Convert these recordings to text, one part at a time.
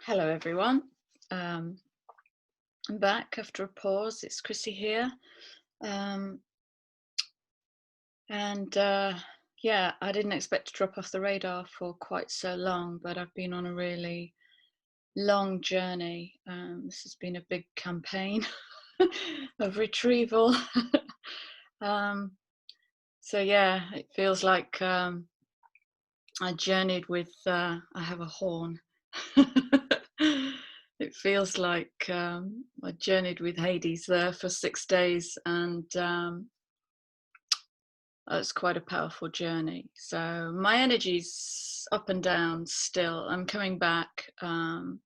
Hello, everyone. Um, I'm back after a pause. It's Chrissy here. Um, and yeah, I didn't expect to drop off the radar for quite so long, but I've been on a really long journey. This has been a big campaign of retrieval. um, so, yeah, it feels like I journeyed with, I have a horn. It feels like I journeyed with Hades there for 6 days, and it's quite a powerful journey. So my energy's up and down still. I'm coming back, and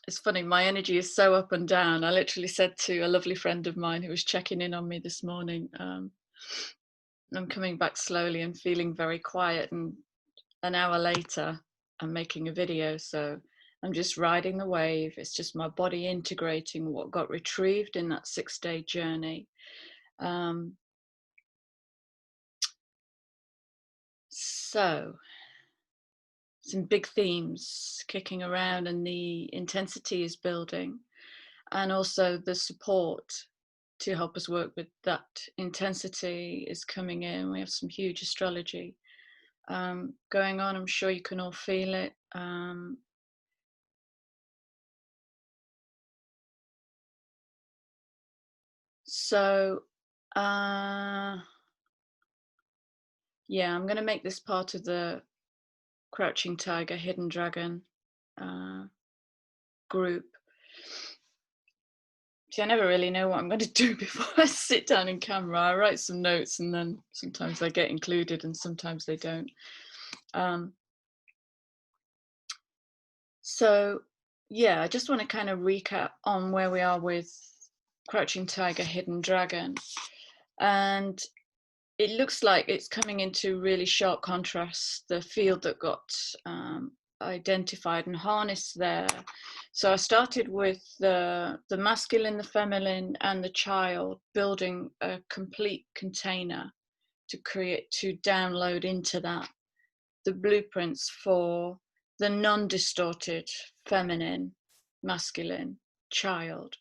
it's funny, my energy is so up and down. I literally said to a lovely friend of mine who was checking in on me this morning, I'm coming back slowly and feeling very quiet, and an hour later I'm making a video. So I'm just riding the wave. It's just my body integrating what got retrieved in that 6-day journey. So some big themes kicking around, and the intensity is building, and also the support to help us work with that intensity is coming in. We have some huge astrology going on. I'm sure you can all feel it. So yeah, I'm going to make this part of the Crouching Tiger, Hidden Dragon group. See, I never really know what I'm going to do before I sit down in camera. I write some notes, and then sometimes they get included and sometimes they don't. So yeah, I just want to kind of recap on where we are with Crouching Tiger, Hidden Dragon. And it looks like it's coming into really sharp contrast, the field that got identified and harnessed there. So I started with the masculine, the feminine, and the child, building a complete container to download into that the blueprints for the non-distorted feminine, masculine child.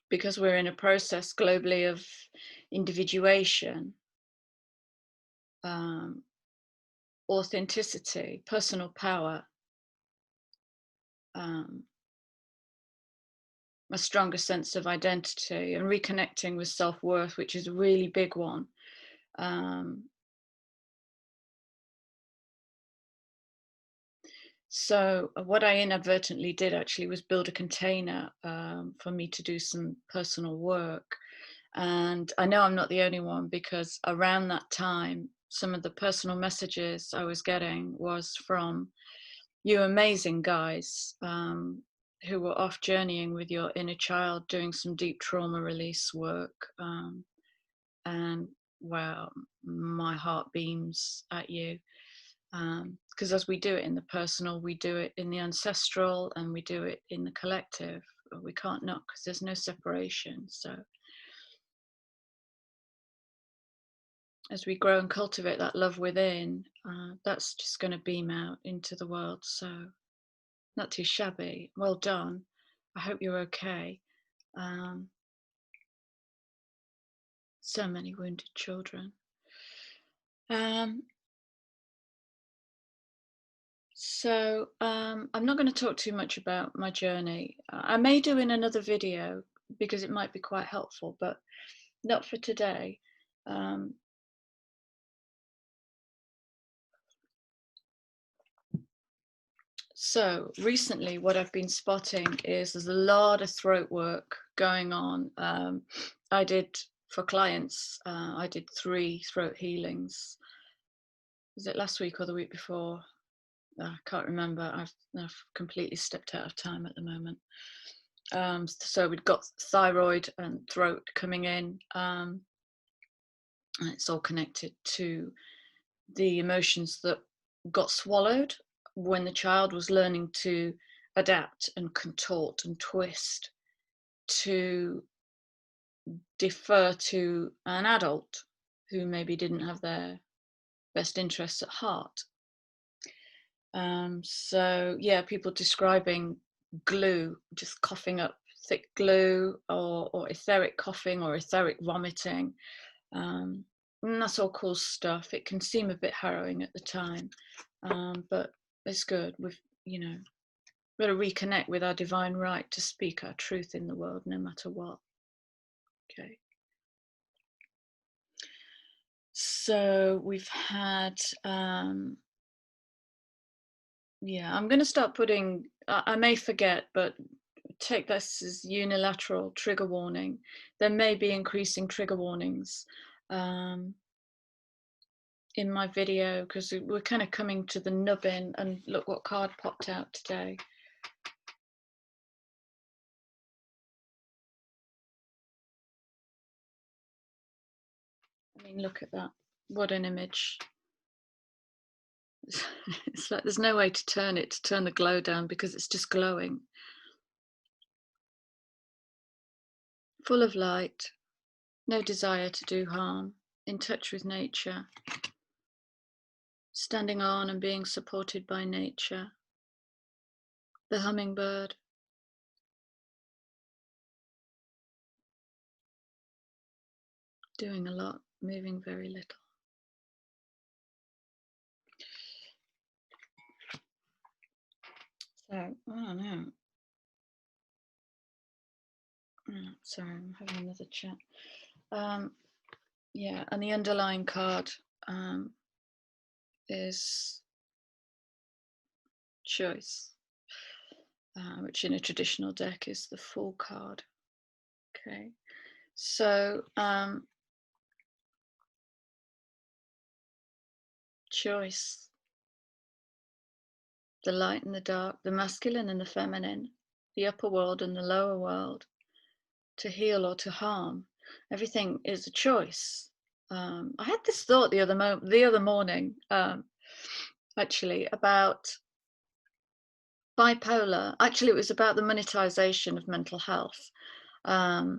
Because we're in a process globally of individuation, authenticity, personal power, a stronger sense of identity, and reconnecting with self-worth, which is a really big one. So what I inadvertently did actually was build a container for me to do some personal work. And I know I'm not the only one, because around that time, some of the personal messages I was getting was from you amazing guys who were off journeying with your inner child, doing some deep trauma release work. And wow, my heart beams at you. Because as we do it in the personal, we do it in the ancestral, and we do it in the collective. We can't not, because there's no separation. So as we grow and cultivate that love within, that's just going to beam out into the world. So not too shabby. Well done. I hope you're okay. So many wounded children. So I'm not going to talk too much about my journey. I may do in another video, because it might be quite helpful, but not for today. So recently what I've been spotting is there's a lot of throat work going on. I did, for clients, I did 3 throat healings. Was it last week or the week before? I can't remember. I've completely stepped out of time at the moment. So we've got thyroid and throat coming in, and it's all connected to the emotions that got swallowed when the child was learning to adapt and contort and twist to defer to an adult. who maybe didn't have their best interests at heart. So yeah, people describing glue, just coughing up thick glue, or etheric coughing or etheric vomiting. And that's all cool stuff. It can seem a bit harrowing at the time, but it's good. We've, got to reconnect with our divine right to speak our truth in the world, no matter what. Okay. So we've had, yeah, I'm going to start putting, I may forget, but take this as unilateral trigger warning. There may be increasing trigger warnings in my video, because we're kind of coming to the nubbin, and look what card popped out today. I mean, look at that. What an image. It's like there's no way to turn the glow down, because it's just glowing. Full of light, no desire to do harm, in touch with nature, standing on and being supported by nature. The hummingbird. Doing a lot, moving very little. So, I don't know. Sorry, I'm having another chat. Yeah, and the underlying card is choice, which in a traditional deck is the Fool card. Okay, so choice, the light and the dark, the masculine and the feminine, the upper world and the lower world, to heal or to harm. Everything is a choice. I had this thought the other morning, actually, about bipolar. Actually, it was about the monetization of mental health,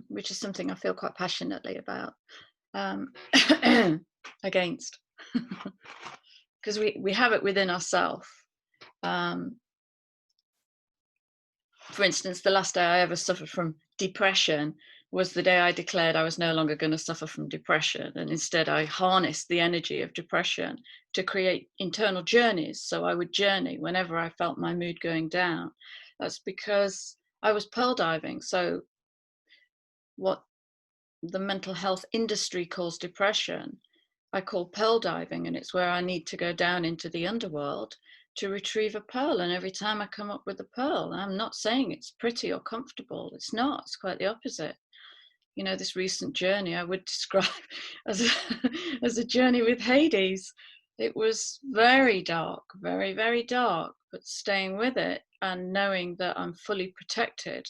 which is something I feel quite passionately about, against, because we have it within ourselves. For instance, the last day I ever suffered from depression was the day I declared I was no longer going to suffer from depression, and instead I harnessed the energy of depression to create internal journeys. So I would journey whenever I felt my mood going down. That's because I was pearl diving. So what the mental health industry calls depression, I call pearl diving, and it's where I need to go down into the underworld to retrieve a pearl. And every time I come up with a pearl, I'm not saying it's pretty or comfortable. It's not. It's quite the opposite. This recent journey I would describe as a journey with Hades. It was very dark, very, very dark, but staying with it and knowing that I'm fully protected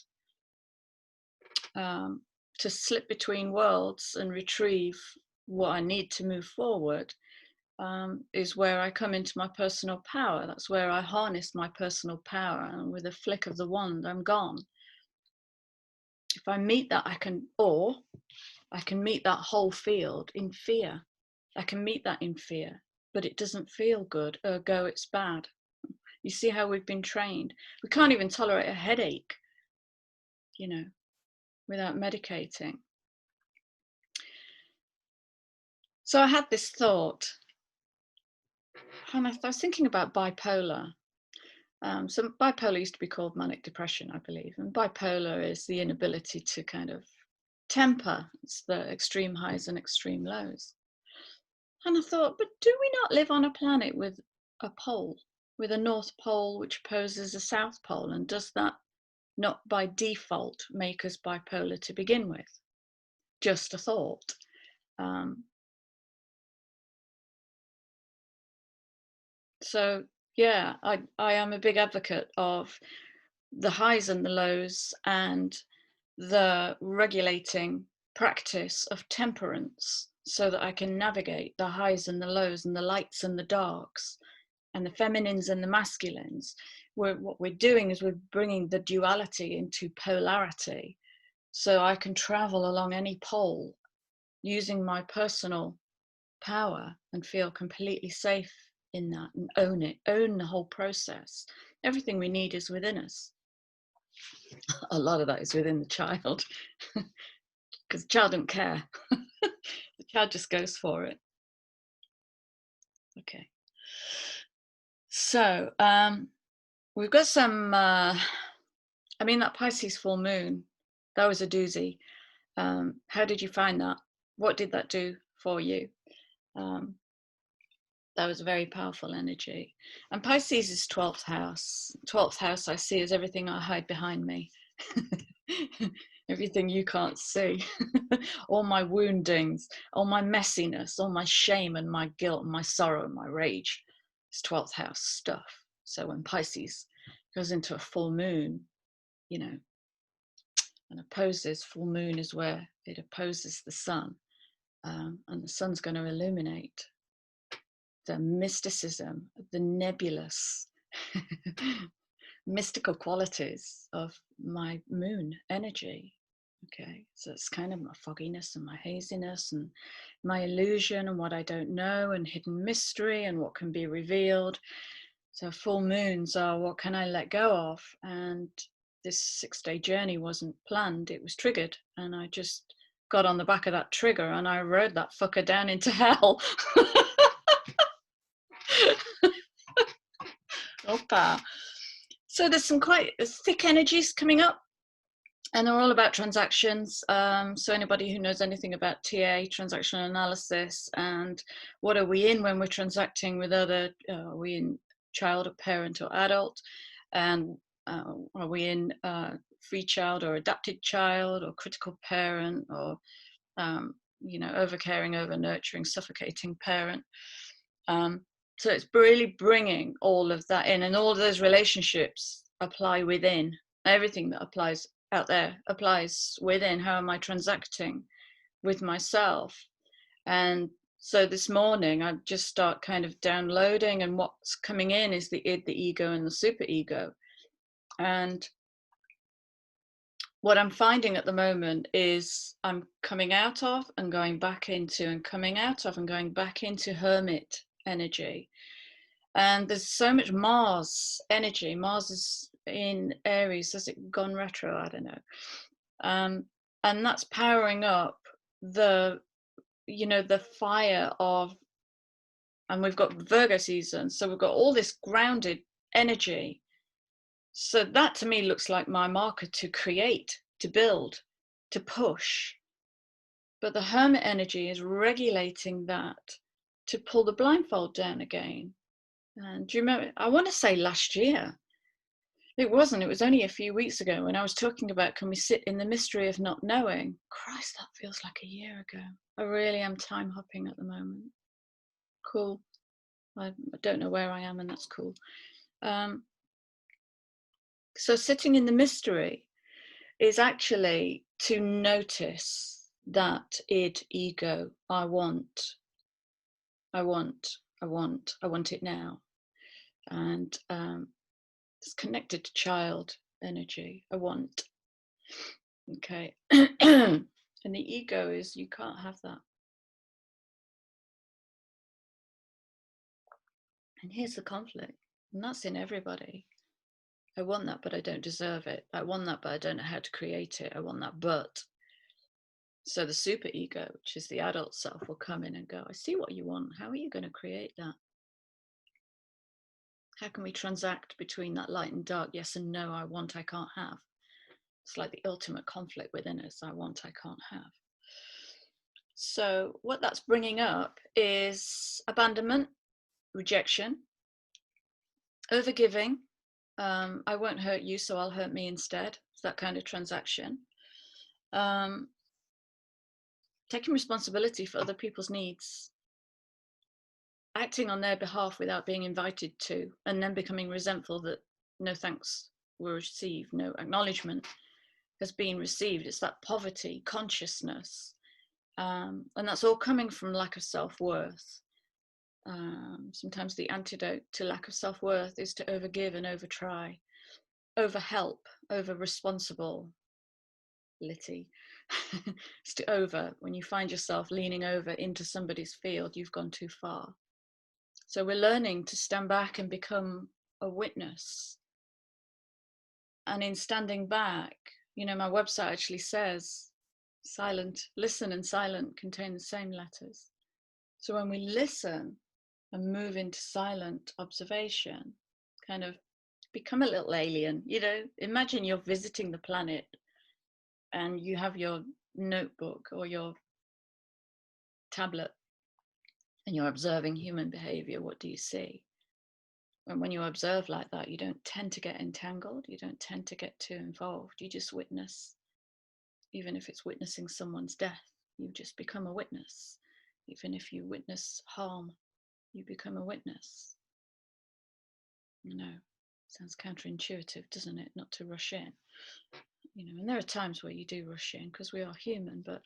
to slip between worlds and retrieve what I need to move forward, is where I come into my personal power. That's where I harness my personal power, and with a flick of the wand, I'm gone. If I meet that, I can meet that whole field in fear. I can meet that in fear, but it doesn't feel good, ergo it's bad. You see how we've been trained. We can't even tolerate a headache, without medicating. So I had this thought, and I was thinking about bipolar. So bipolar used to be called manic depression, I believe, and bipolar is the inability to kind of temper. It's the extreme highs and extreme lows. And I thought, but do we not live on a planet with a pole, with a North Pole which opposes a South Pole? And does that not by default make us bipolar to begin with? Just a thought. So yeah, I am a big advocate of the highs and the lows, and the regulating practice of temperance, so that I can navigate the highs and the lows and the lights and the darks and the feminines and the masculines. What we're doing is we're bringing the duality into polarity, so I can travel along any pole using my personal power and feel completely safe in that and own it, own the whole process. Everything we need is within us. A lot of that is within the child because the child don't care. The child just goes for it. Okay. So we've got some, I mean, that Pisces full moon, that was a doozy. How did you find that? What did that do for you? That was a very powerful energy. And Pisces is 12th house. 12th house I see as everything I hide behind me. Everything you can't see. All my woundings, all my messiness, all my shame and my guilt and my sorrow and my rage. It's 12th house stuff. So when Pisces goes into a full moon, you know, and opposes, full moon is where it opposes the sun. And the sun's going to illuminate the mysticism, the nebulous, mystical qualities of my moon energy. Okay, so it's kind of my fogginess and my haziness and my illusion and what I don't know and hidden mystery and what can be revealed. So full moons are what can I let go of? And this 6-day journey wasn't planned, it was triggered. And I just got on the back of that trigger and I rode that fucker down into hell. Opa. So there's some quite thick energies coming up, and they're all about transactions. So anybody who knows anything about TA, transactional analysis, and what are we in when we're transacting with other, are we in child or parent or adult? And are we in free child or adapted child or critical parent or, overcaring, over nurturing, suffocating parent? So it's really bringing all of that in, and all of those relationships apply within. Everything that applies out there applies within. How am I transacting with myself? And so this morning I just start kind of downloading, and what's coming in is the id, the ego, and the super ego. And what I'm finding at the moment is I'm coming out of and going back into, and coming out of and going back into hermit energy. And there's so much Mars energy. Mars is in Aries. Has it gone retro? I don't know. And that's powering up the fire of, and we've got Virgo season. So we've got all this grounded energy. So that to me looks like my marker to create, to build, to push. But the hermit energy is regulating that to pull the blindfold down again. And do you remember, I want to say last year, it wasn't, it was only a few weeks ago when I was talking about, can we sit in the mystery of not knowing? Christ, that feels like a year ago. I really am time hopping at the moment. Cool. I don't know where I am, and that's cool. So sitting in the mystery is actually to notice that id, ego, I want it now. And it's connected to child energy. I want. Okay. And the ego is, you can't have that. And here's the conflict. And that's in everybody. I want that, but I don't deserve it. I want that, but I don't know how to create it. I want that, but. So the super ego, which is the adult self, will come in and go, I see what you want. How are you going to create that? How can we transact between that light and dark? Yes and no, I want, I can't have. It's like the ultimate conflict within us. I want, I can't have. So what that's bringing up is abandonment, rejection, overgiving. I won't hurt you, so I'll hurt me instead. It's that kind of transaction. Taking responsibility for other people's needs, acting on their behalf without being invited to, and then becoming resentful that no thanks were received, no acknowledgement has been received. It's that poverty consciousness. And that's all coming from lack of self-worth. Sometimes the antidote to lack of self-worth is to overgive and overtry, overhelp, over responsibility. over. When you find yourself leaning over into somebody's field, you've gone too far. So we're learning to stand back and become a witness. And in standing back, my website actually says silent, listen and silent contain the same letters. So when we listen and move into silent observation, kind of become a little alien, imagine you're visiting the planet and you have your notebook or your tablet and you're observing human behavior. What do you see? And when you observe like that, you don't tend to get entangled. You don't tend to get too involved. You just witness. Even if it's witnessing someone's death, you just become a witness. Even if you witness harm, you become a witness. Sounds counterintuitive, doesn't it? Not to rush in. And there are times where you do rush in because we are human, but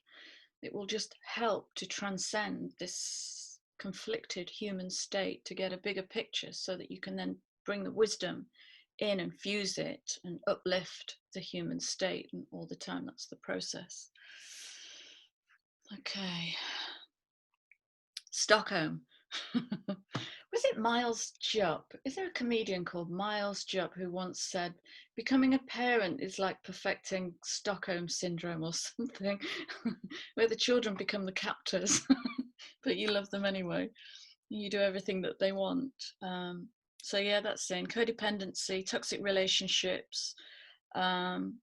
it will just help to transcend this conflicted human state to get a bigger picture so that you can then bring the wisdom in and fuse it and uplift the human state. And all the time, that's the process. Okay. Stockholm. Was it Miles Jupp? Is there a comedian called Miles Jupp who once said, becoming a parent is like perfecting Stockholm syndrome or something, where the children become the captors, but you love them anyway. You do everything that they want. So yeah, that's in codependency, toxic relationships, and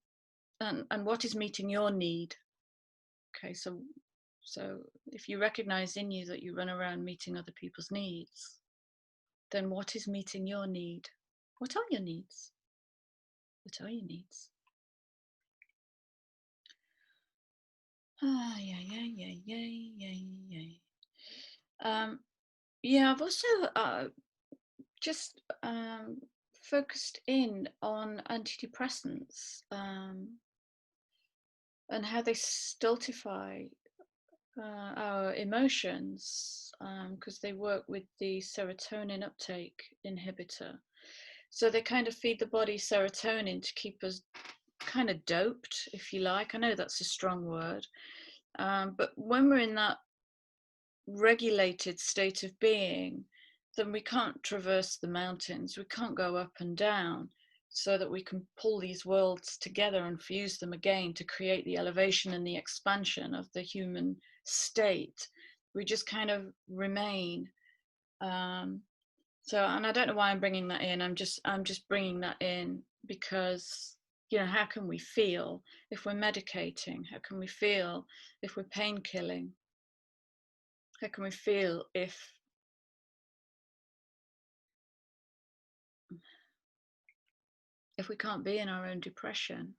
what is meeting your need. Okay, so if you recognize in you that you run around meeting other people's needs, then what is meeting your need? What are your needs? What are your needs? Yeah, I've also just focused in on antidepressants and how they stultify our emotions because they work with the serotonin uptake inhibitor. So they kind of feed the body serotonin to keep us kind of doped, if you like. I know that's a strong word, but when we're in that regulated state of being, then we can't traverse the mountains. We can't go up and down so that we can pull these worlds together and fuse them again to create the elevation and the expansion of the human state. We just kind of remain. And I don't know why I'm bringing that in. I'm just bringing that in because, how can we feel if we're medicating? How can we feel if we're pain killing? How can we feel if we can't be in our own depression?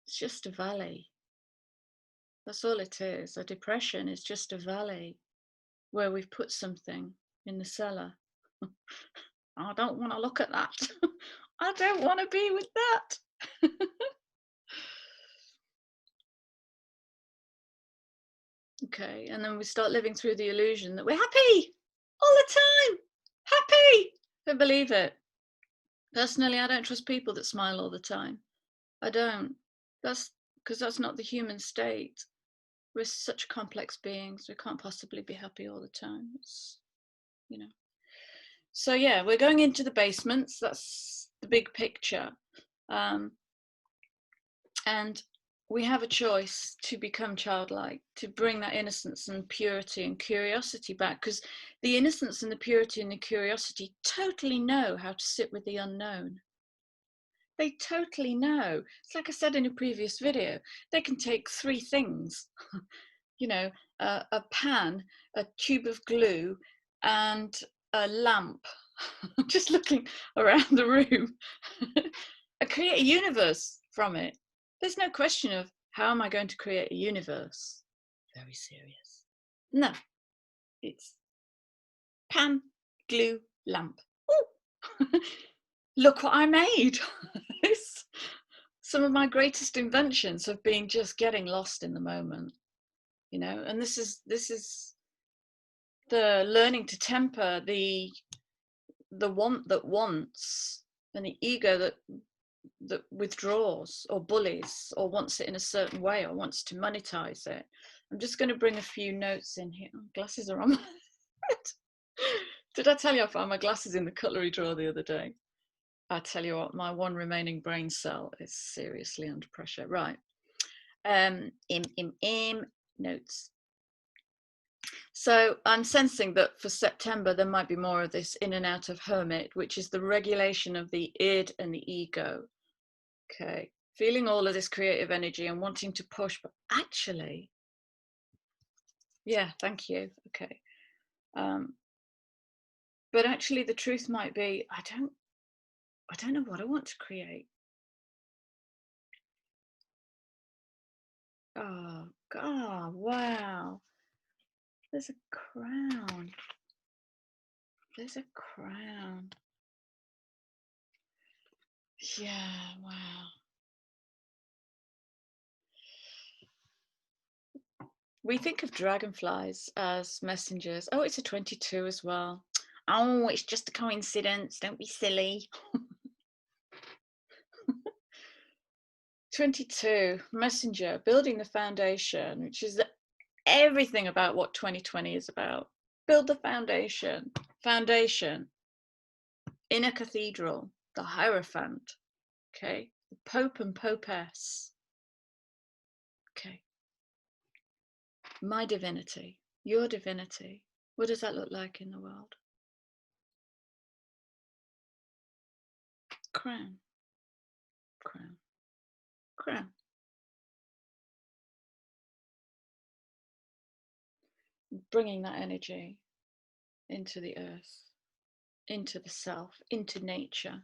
It's just a valley. That's all it is. A depression is just a valley where we've put something in the cellar. I don't want to look at that. I don't want to be with that. Okay, and then we start living through the illusion that we're happy all the time. Happy! Don't believe it. Personally, I don't trust people that smile all the time. I don't. That's because that's not the human state. We're such complex beings. We can't possibly be happy all the time. So yeah, we're going into the basements. That's the big picture. And we have a choice to become childlike, to bring that innocence and purity and curiosity back, because the innocence and the purity and the curiosity totally know how to sit with the unknown. They totally know. It's like I said in a previous video, they can take three things, a pan, a tube of glue, and a lamp, just looking around the room, and create a universe from it. There's no question of how am I going to create a universe? Very serious. No, it's pan, glue, lamp. Ooh. Look what I made. Some of my greatest inventions have been just getting lost in the moment, and this is the learning to temper the want that wants and the ego that that withdraws or bullies or wants it in a certain way or wants to monetize it. I'm just going to bring a few notes in here. Oh, glasses are on my head. Did I tell you I found my glasses in the cutlery drawer the other day? I tell you what, my one remaining brain cell is seriously under pressure. Right. Notes. So I'm sensing that for September, there might be more of this in and out of hermit, which is the regulation of the id and the ego. Okay. Feeling all of this creative energy and wanting to push, but actually, yeah, thank you. Okay. But actually the truth might be, I don't know what I want to create. Oh God, wow. There's a crown. There's a crown. Yeah, wow. We think of dragonflies as messengers. Oh, it's a 22 as well. Oh, it's just a coincidence. Don't be silly. 22, messenger, building the foundation, which is everything about what 2020 is about. Build the foundation. Foundation. Inner cathedral. The Hierophant. Okay. The Pope and Popess. Okay. My divinity. Your divinity. What does that look like in the world? Crown. Crown. Crown. Bringing that energy into the earth, into the self, into nature.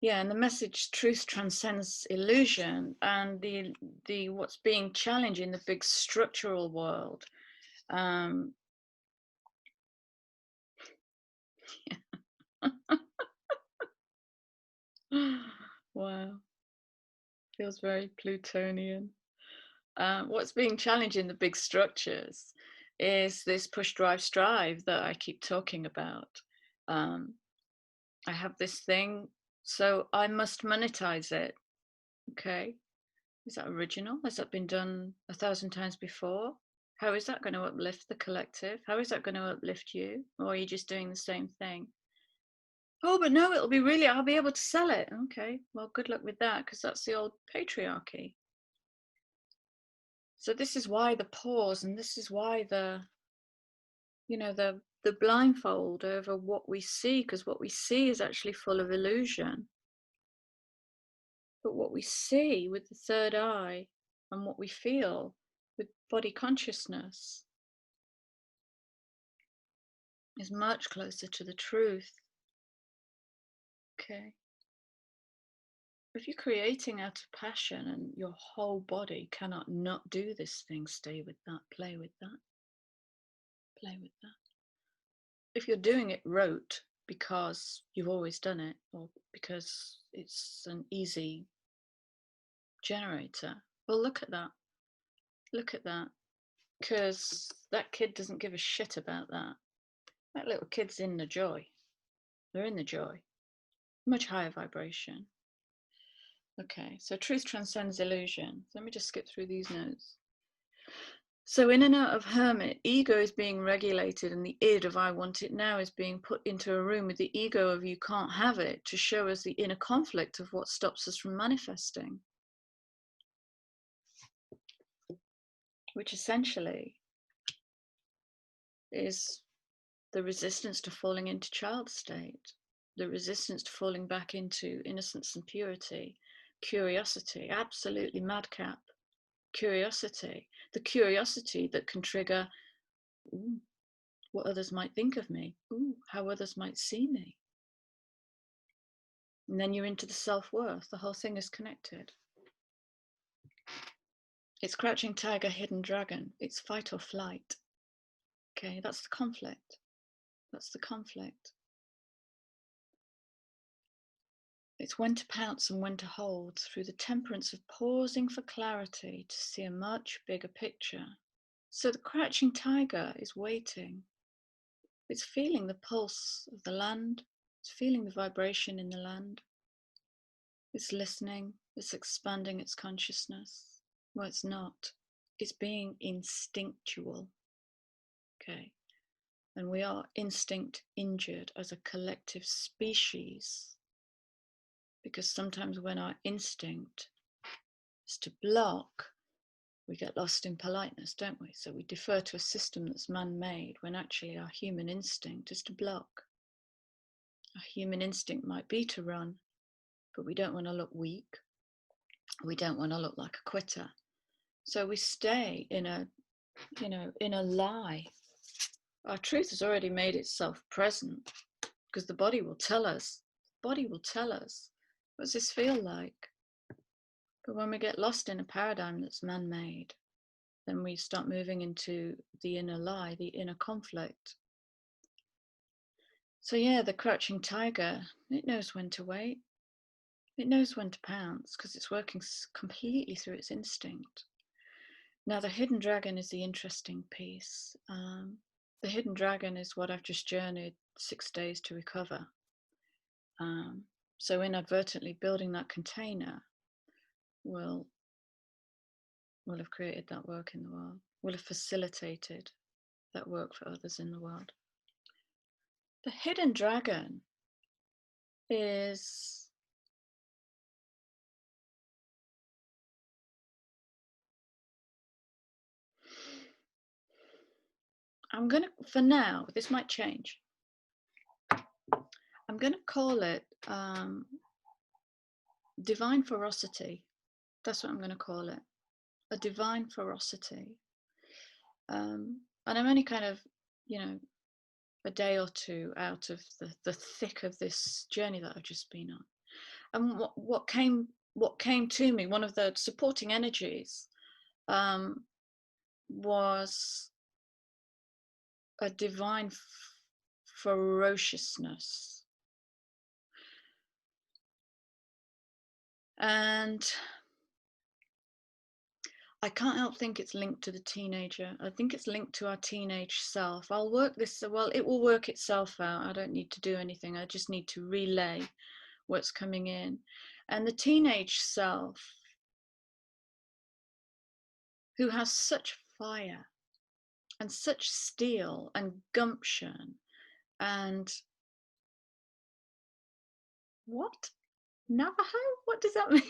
Yeah, and the message truth transcends illusion, and the what's being challenged in the big structural world. Wow, feels very Plutonian. What's being challenged in the big structures is this push, drive, strive that I keep talking about. I have this thing, so I must monetize it. Okay. Is that original? Has that been done 1,000 times before? How is that going to uplift the collective? How is that going to uplift you? Or are you just doing the same thing? Oh, but no, it'll be really, I'll be able to sell it. Okay, well, good luck with that, because that's the old patriarchy. So this is why the pause, and this is why the blindfold over what we see, because what we see is actually full of illusion. But what we see with the third eye and what we feel with body consciousness is much closer to the truth. Okay. If you're creating out of passion and your whole body cannot not do this thing, stay with that, play with that, play with that. If you're doing it rote because you've always done it or because it's an easy generator, well, look at that. Look at that. Because that kid doesn't give a shit about that. That little kid's in the joy. They're in the joy. Much higher vibration. Okay, so truth transcends illusion. Let me just skip through these notes. So in and out of hermit, ego is being regulated, and the id of I want it now is being put into a room with the ego of you can't have it, to show us the inner conflict of what stops us from manifesting. Which essentially is the resistance to falling into child state, the resistance to falling back into innocence and purity, curiosity, absolutely madcap curiosity, the curiosity that can trigger what others might think of me, how others might see me. And then you're into the self-worth. The whole thing is connected. It's crouching tiger, hidden dragon. It's fight or flight. Okay, that's the conflict. That's the conflict. It's when to pounce and when to hold, through the temperance of pausing for clarity to see a much bigger picture. So the crouching tiger is waiting. It's feeling the pulse of the land, It's feeling the vibration in the land. It's listening. It's expanding its consciousness. Well, it's not. It's being instinctual. Okay. And we are instinct injured as a collective species, because sometimes when our instinct is to block, we get lost in politeness, don't we? So we defer to a system that's man-made when actually our human instinct is to block. Our human instinct might be to run, but we don't want to look weak. We don't want to look like a quitter. So we stay in a, in a lie. Our truth has already made itself present, because the body will tell us. The body will tell us, what does this feel like? But when we get lost in a paradigm that's man-made, then we start moving into the inner lie, the inner conflict. So yeah, the crouching tiger, it knows when to wait. It knows when to pounce, because it's working completely through its instinct. Now the hidden dragon is the interesting piece. The hidden dragon is what I've just journeyed 6 days to recover. So inadvertently building that container will have created that work in the world, will have facilitated that work for others in the world. The hidden dragon is I'm going to, for now, this might change. I'm going to call it divine ferocity. That's what I'm going to call it. A divine ferocity. And I'm only kind of, a day or two out of the thick of this journey that I've just been on. And what came to me, one of the supporting energies, was a divine ferociousness. And I can't help think it's linked to the teenager. I think it's linked to our teenage self. I'll work this, well, it will work itself out. I don't need to do anything. I just need to relay what's coming in. And the teenage self, who has such fire and such steel and gumption and what? Navajo? What does that mean?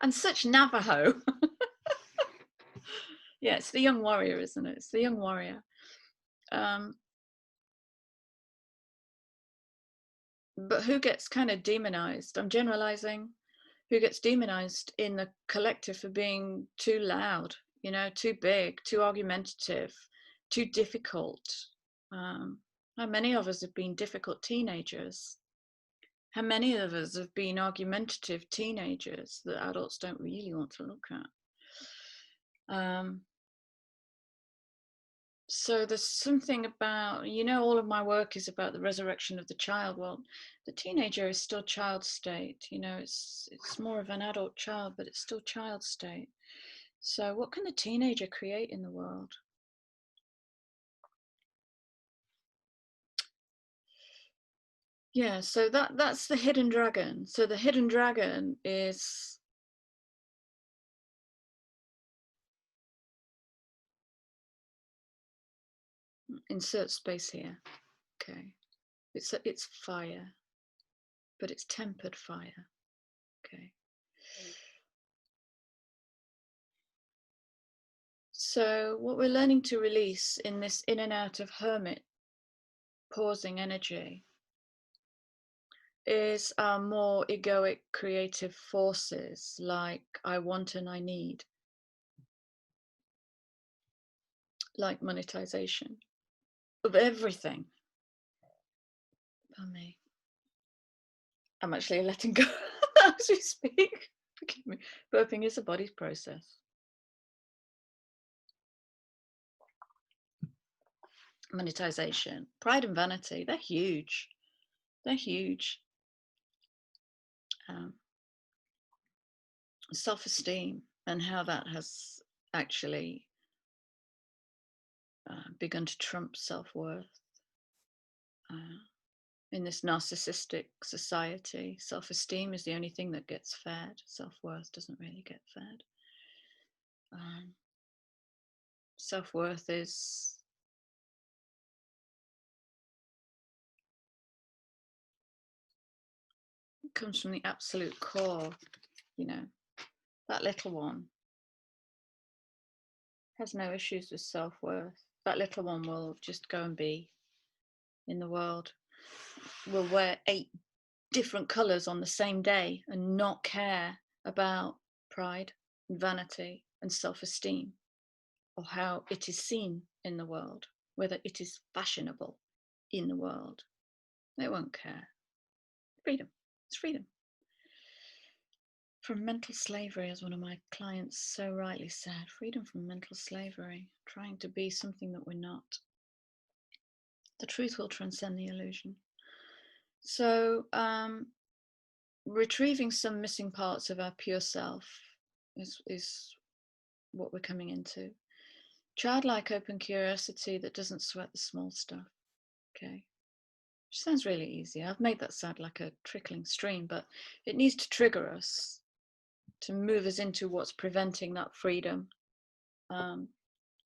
And such Navajo. Yeah, it's the young warrior, isn't it? It's the young warrior. But who gets kind of demonized? I'm generalizing. Who gets demonized in the collective for being too loud, too big, too argumentative, too difficult. How many of us have been difficult teenagers? How many of us have been argumentative teenagers that adults don't really want to look at? So there's something about, all of my work is about the resurrection of the child. Well, the teenager is still child state, it's more of an adult child, but it's still child state. So what can the teenager create in the world? Yeah, so that's the hidden dragon. So the hidden dragon is insert space here. Okay. It's fire, but it's tempered fire. Okay. So what we're learning to release in this in and out of hermit pausing energy is our more egoic creative forces, like I want and I need, like monetization of everything. Pardon me. I'm actually letting go as we speak. Forgive me. Burping is a body's process. Monetization, pride and vanity, they're huge. They're huge. Self-esteem and how that has actually begun to trump self-worth. in this narcissistic society. Self-esteem is the only thing that gets fed. Self-worth doesn't really get fed. Um, Self-worth comes from the absolute core, you know. That little one has no issues with self-worth. That little one will just go and be in the world, will wear 8 different colours on the same day and not care about pride and vanity and self-esteem, or how it is seen in the world, whether it is fashionable in the world. They won't care. Freedom. It's freedom. From mental slavery, as one of my clients so rightly said, freedom from mental slavery, trying to be something that we're not. The truth will transcend the illusion. So, retrieving some missing parts of our pure self is what we're coming into. Childlike open curiosity that doesn't sweat the small stuff. Okay. Which sounds really easy. I've made that sound like a trickling stream, but it needs to trigger us to move us into what's preventing that freedom.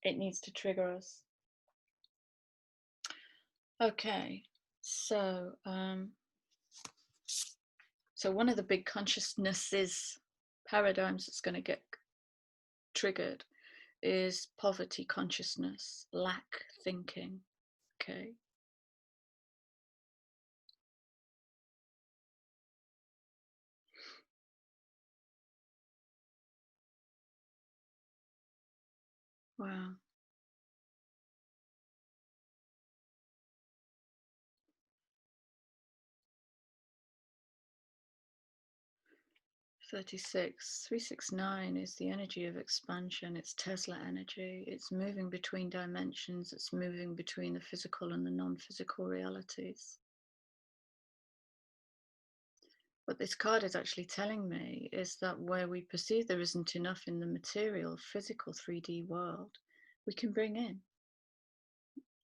It needs to trigger us. Okay, so one of the big consciousnesses paradigms that's going to get triggered is poverty consciousness, lack thinking. Okay. Wow. 36, 369 is the energy of expansion. It's Tesla energy. It's moving between dimensions. It's moving between the physical and the non-physical realities. What this card is actually telling me is that where we perceive there isn't enough in the material, physical 3D world, we can bring in.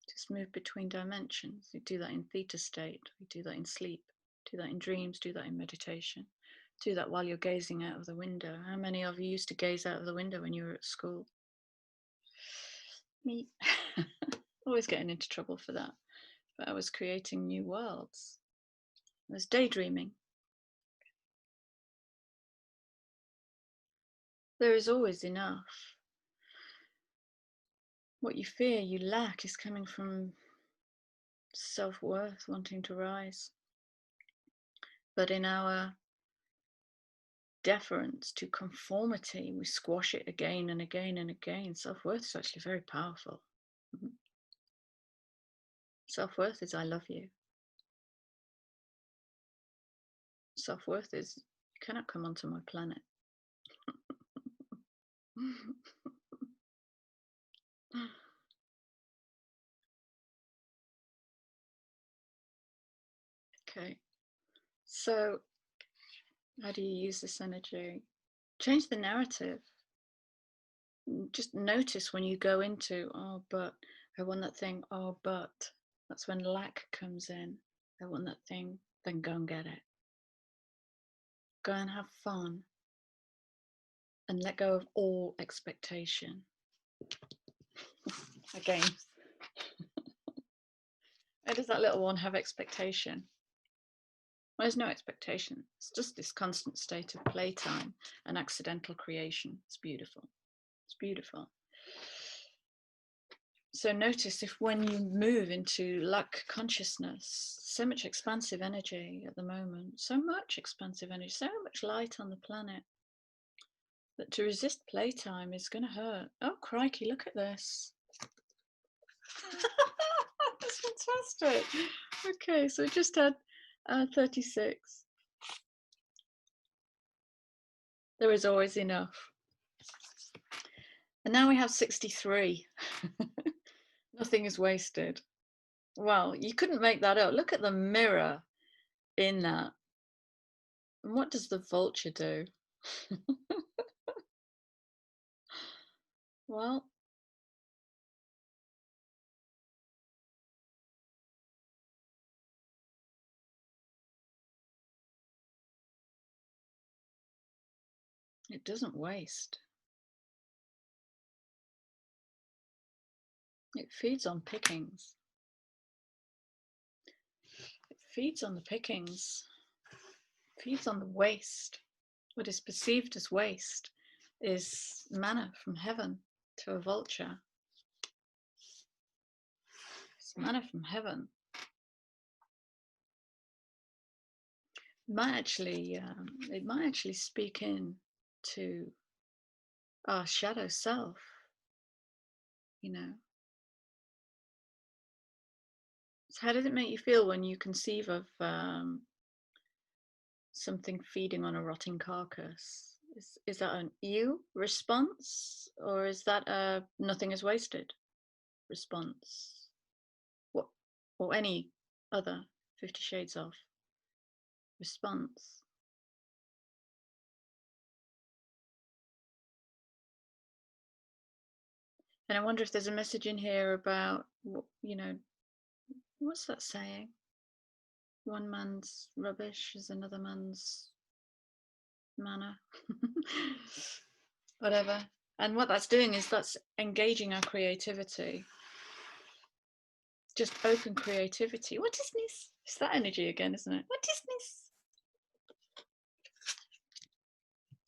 Just move between dimensions. We do that in theta state. We do that in sleep. Do that in dreams. Do that in meditation. Do that while you're gazing out of the window. How many of you used to gaze out of the window when you were at school? Me. Always getting into trouble for that. But I was creating new worlds. I was daydreaming. There is always enough. What you fear you lack is coming from self-worth, wanting to rise. But in our deference to conformity, we squash it again and again and again. Self-worth is actually very powerful. Self-worth is I love you. Self-worth is you cannot come onto my planet. Okay, so how do you use this energy? Change the narrative. Just notice when you go into, oh, but I want that thing, oh, but that's when lack comes in. I want that thing, then go and get it. Go and have fun and let go of all expectation. Again, where does that little one have expectation? Well, there's no expectation. It's just this constant state of playtime and accidental creation. It's beautiful. It's beautiful. So notice if when you move into luck consciousness, so much expansive energy at the moment, so much expansive energy, so much light on the planet, that to resist playtime is going to hurt. Oh, crikey, look at this. That's fantastic. Okay, so we just had 36. There is always enough. And now we have 63. Nothing is wasted. Well, you couldn't make that up. Look at the mirror in that. And what does the vulture do? Well, It doesn't waste. It feeds on pickings. It feeds on the pickings. It feeds on the waste. What is perceived as waste is manna from heaven to a vulture. It's manna from heaven. It might actually speak in to our shadow self, you know. So how does it make you feel when you conceive of something feeding on a rotting carcass? Is that an ew response, or is that a nothing is wasted response? What, or any other 50 Shades of response? And I wonder if there's a message in here about, you know, what's that saying? One man's rubbish is another man's manna. Whatever. And what that's doing is that's engaging our creativity. Just open creativity. What is this? It's that energy again, isn't it? What is this?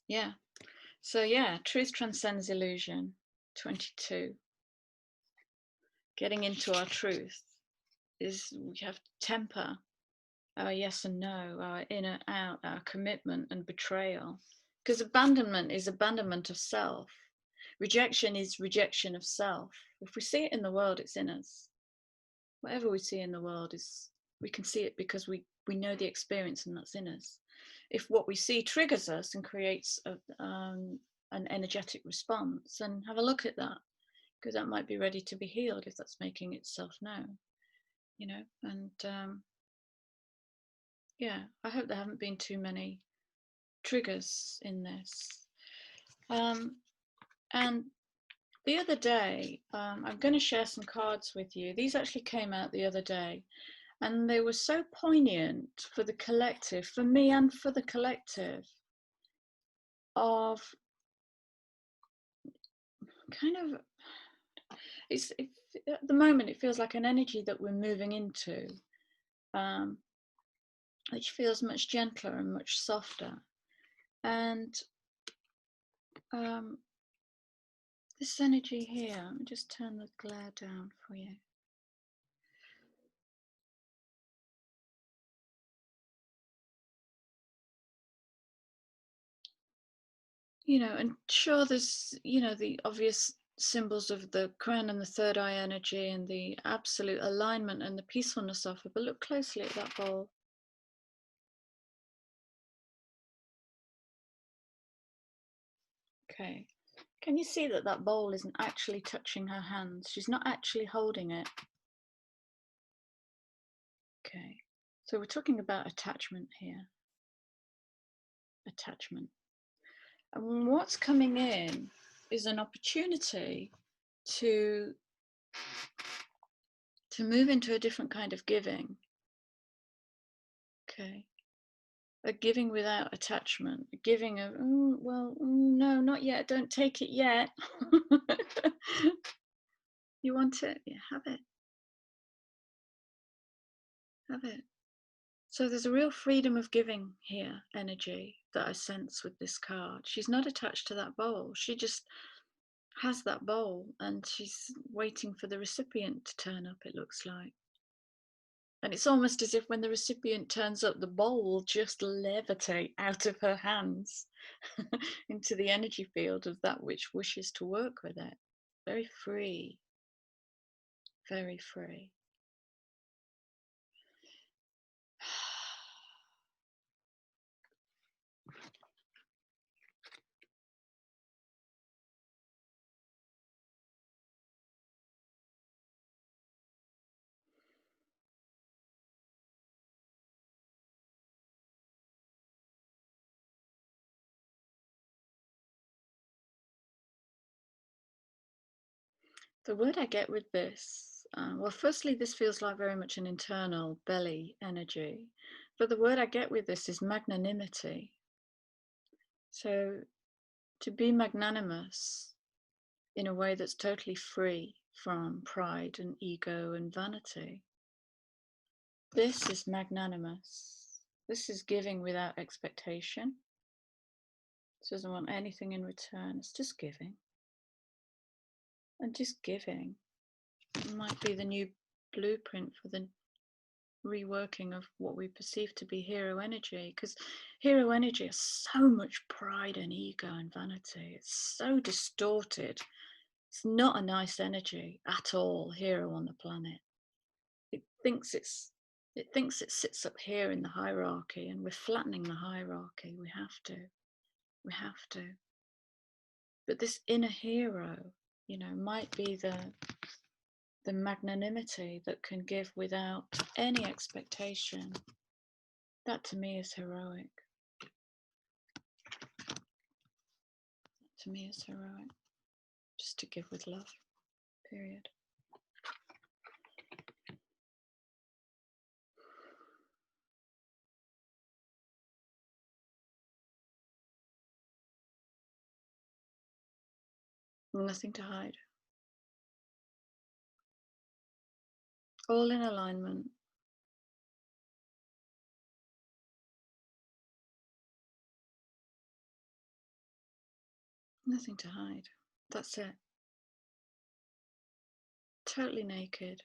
Yeah. So yeah, truth transcends illusion. 22. Getting into our truth is we have to temper our yes and no, our inner out, our commitment and betrayal. Because abandonment is abandonment of self. Rejection is rejection of self. If we see it in the world, it's in us. Whatever we see in the world is, we can see it because we know the experience and that's in us. If what we see triggers us and creates an energetic response, then have a look at that, because that might be ready to be healed if that's making itself known, you know. And yeah, I hope there haven't been too many triggers in this. And the other day, I'm going to share some cards with you. These actually came out the other day, and they were so poignant for the collective, for me and for the collective, of kind of, at the moment it feels like an energy that we're moving into, which feels much gentler and much softer. And this energy here, let me just turn the glare down for you. You know, and sure, there's, you know, the obvious symbols of the crown and the third eye energy and the absolute alignment and the peacefulness of it, but look closely at that bowl. Okay, can you see that that bowl isn't actually touching her hands? She's not actually holding it. Okay, so we're talking about attachment here. Attachment. And what's coming in is an opportunity to move into a different kind of giving. Okay. A giving without attachment, a giving of, oh, well, no, not yet, don't take it yet. You want it? Yeah, have it. Have it. So there's a real freedom of giving here, energy that I sense with this card. She's not attached to that bowl. She just has that bowl and she's waiting for the recipient to turn up, it looks like. And it's almost as if when the recipient turns up, the bowl will just levitate out of her hands into the energy field of that which wishes to work with it. Very free, very free. The word I get with this, well, firstly, this feels like very much an internal belly energy, but the word I get with this is magnanimity. So to be magnanimous in a way that's totally free from pride and ego and vanity. This is magnanimous. This is giving without expectation. It doesn't want anything in return. It's just giving. And just giving might be the new blueprint for the reworking of what we perceive to be hero energy, because hero energy has so much pride and ego and vanity. It's so distorted. It's not a nice energy at all. Hero on the planet, it thinks it sits up here in the hierarchy, and we're flattening the hierarchy. We have to. But this inner hero, might be the magnanimity that can give without any expectation. That to me is heroic. To me is heroic. Just to give with love, period. Nothing to hide. All in alignment. Nothing to hide. That's it. Totally naked.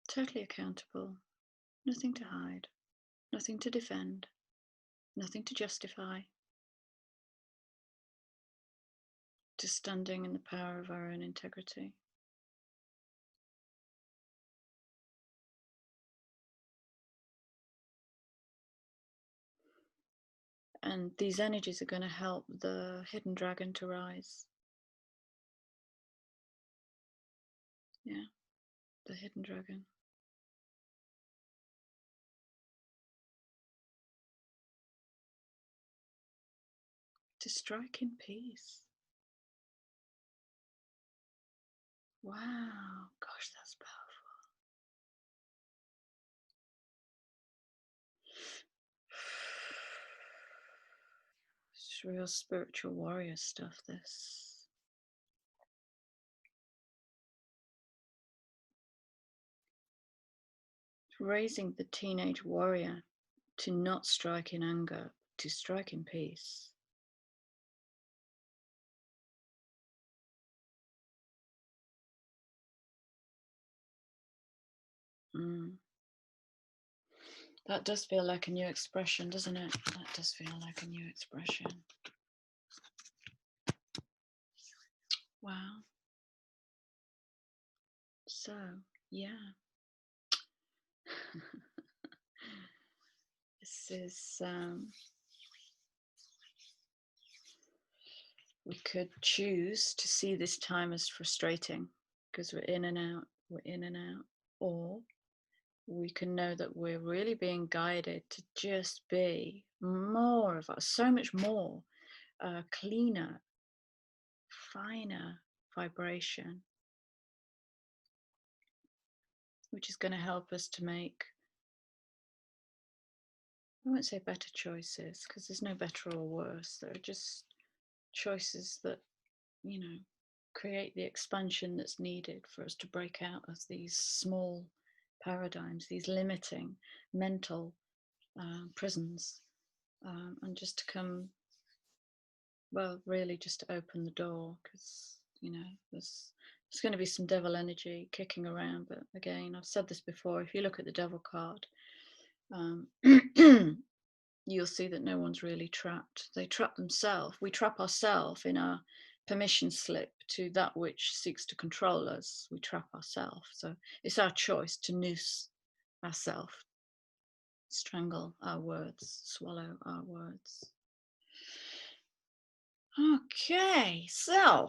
Totally accountable. Nothing to hide. Nothing to defend. Nothing to justify. Just standing in the power of our own integrity. And these energies are going to help the hidden dragon to rise. Yeah, the hidden dragon. To strike in peace. Wow, gosh, that's powerful. It's real spiritual warrior stuff, this. Raising the teenage warrior to not strike in anger, to strike in peace. That does feel like a new expression, doesn't it? That does feel like a new expression. Wow. So, yeah. This is, we could choose to see this time as frustrating because we're in and out, or we can know that we're really being guided to just be more of us, so much more, cleaner, finer vibration, which is going to help us to make, I won't say better choices, because there's no better or worse. There are just choices that, create the expansion that's needed for us to break out of these small paradigms, these limiting mental prisons, and just to come, well, really just to open the door, because, there's going to be some devil energy kicking around. But again, I've said this before, if you look at the devil card, you'll see that no one's really trapped. They trap themselves. We trap ourselves in our permission slip to that which seeks to control us. We trap ourselves. So it's our choice to noose ourselves, strangle our words, swallow our words. Okay, so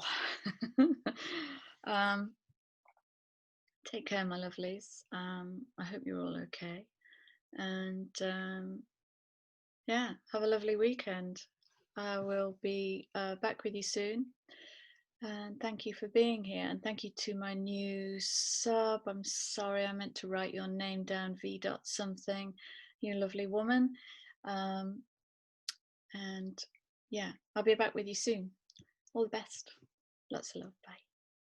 take care, my lovelies. I hope you're all okay. And yeah, have a lovely weekend. I will be back with you soon. And thank you for being here. And thank you to my new sub. I'm sorry, I meant to write your name down, V. something. You lovely woman. And yeah, I'll be back with you soon. All the best. Lots of love. Bye.